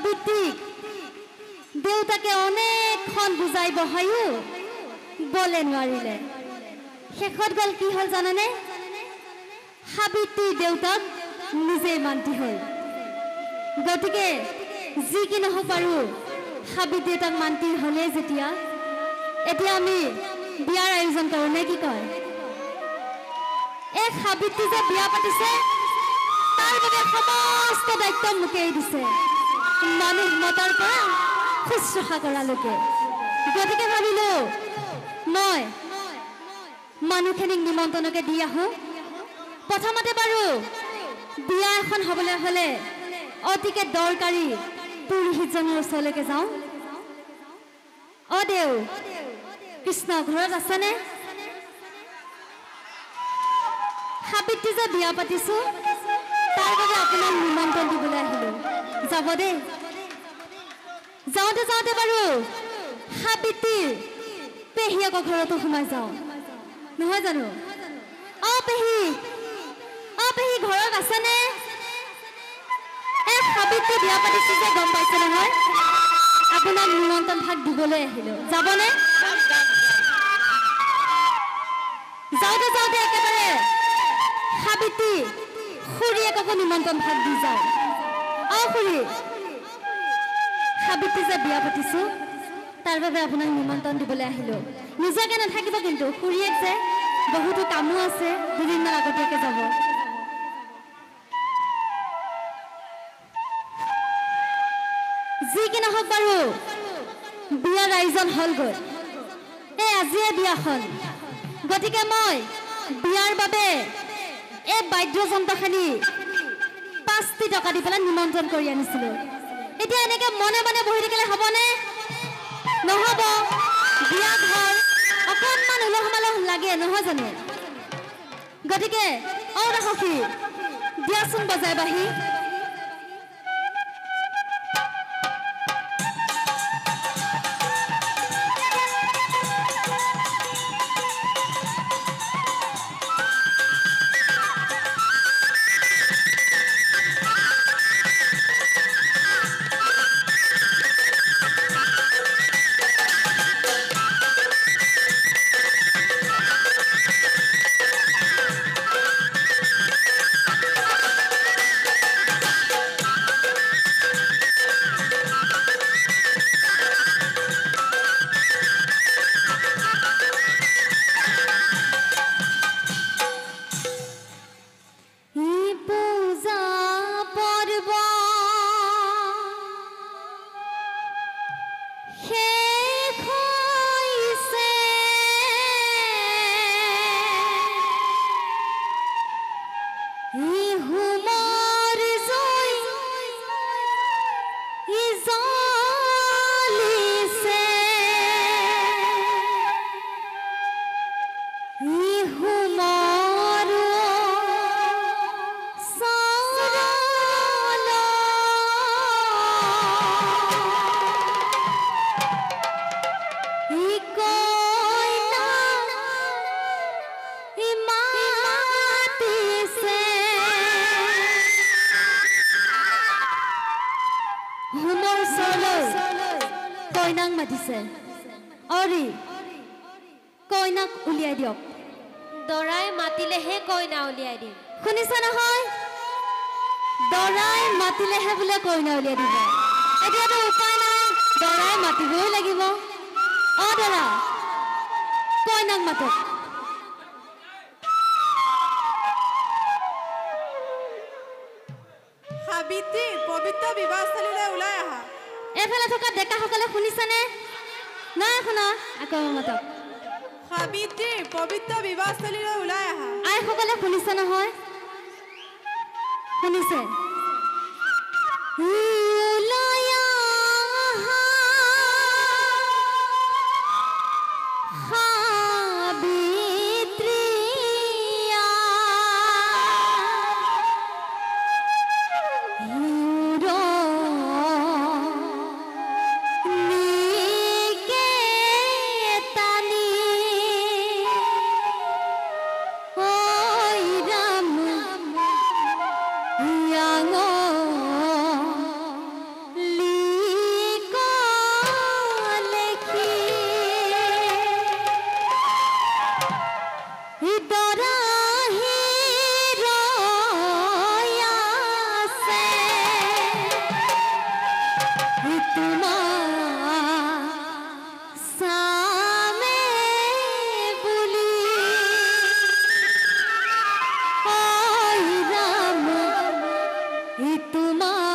সাবিত্ৰীক দেউতাকে অনেকখন বুজাই বহায়ো বলে নোৱাৰিলে শেষত গল কি হল জানানে সাবিত্ৰীৰ দেউতাক নিজে মান্তি হল গতিকে যি কি নহওক বাৰু সাবিত্ৰী দেউতাক মান্তি হলে যেতিয়া এতিয়া আমি বিয়াৰ আয়োজন কৰো নে কি কয় এক সাবিত্ৰী যে বিয়া পাতিছে তাৰ বাবে সমস্ত দায়িত্ব মোকেই দিছে মানুহ মতাৰ পৰা শুশ্ৰূষা কৰালৈকে গতিকে ভাবিলো মই মানুহখিনিক নিমন্ত্ৰণকে দি আহো প্ৰথমতে বাৰু বিয়া এখন হ'বলৈ হলে অতিকে দৰকাৰী পুৰোহিতজনৰ ওচৰলৈকে যাওঁ অ দেউ কৃষ্ণ ঘৰত আছেনে সাবিত্ৰী যে বিয়া পাতিছো তাৰ বাবে আপোনাক নিমন্ত্ৰণ দিবলৈ আহিলো যাব দেই যাওঁতে যাওঁতে বাৰু সাবিত্ৰীৰ পেহীয়েকৰ ঘৰতো সোমাই যাওঁ নহয় জানো অ পেহী ঘৰত আছেনে সাবিত্ৰী বিয়া পাতিছে যে গম পাইছে নহয় আপোনাক নিমন্ত্ৰণ ভাগ দিবলৈ আহিলো যাবনে যাওঁতে যাওঁতে একেবাৰে সাবিত্ৰী খুৰীয়েককো নিমন্ত্ৰণ ভাগ দি যায় অ খুৰী সাবিত্ৰী যে বিয়া পাতিছো তাৰ বাবে আপোনাক নিমন্ত্ৰণ দিবলৈ আহিলো নিজকে নাথাকিব কিন্তু খুৰীয়েক যে বহুতো কামো আছে দুদিনমান আগতীয়াকে যাব যি কি নহওক বাৰু বিয়াৰ আয়োজন হলগৈ এই আজিয়ে বিয়াখন গতিকে মই বিয়াৰ বাবে এই বাদ্যযন্ত্ৰখিনি 5টি টকা দি পেলাই নিমন্ত্ৰণ কৰি আনিছিলো এতিয়া এনেকে মনে মনে বহি থাকিলে হ'বনে নহ'ব বিয়া ঘৰ অকণমান উলহ মালহ লাগে নহয় জানো গতিকে অ ৰাখি দিয়াচোন বজাই বাহি কইনাক মাতিছে অৰি কইনাক উলিয়াই দিয়ক দৰাই মাতিলেহে কইনা উলিয়াই দিম শুনিছা নহয় দৰাই মাতিলেহে বোলে কইনা উলিয়াই দিব এতিয়াতো উপায় নাই দৰাই মাতিবই লাগিব অ দৰা কইনাক মাতক সাবিত্ৰী পবিত্ৰ বিবাহস্থলীলৈ ওলাই আহা এফালে থকা ডেকাসকলে শুনিছেনে নাই শুনা আকৌ মাতক সাবিত্ৰী পবিত্ৰ বিবাহস্থলীলৈ ওলাই আহা আইসকলে শুনিছে নহয় শুনিছে পৰাহি ৰৈ আছে তোমাক চামে বুলি ঐ ৰাম তোমাক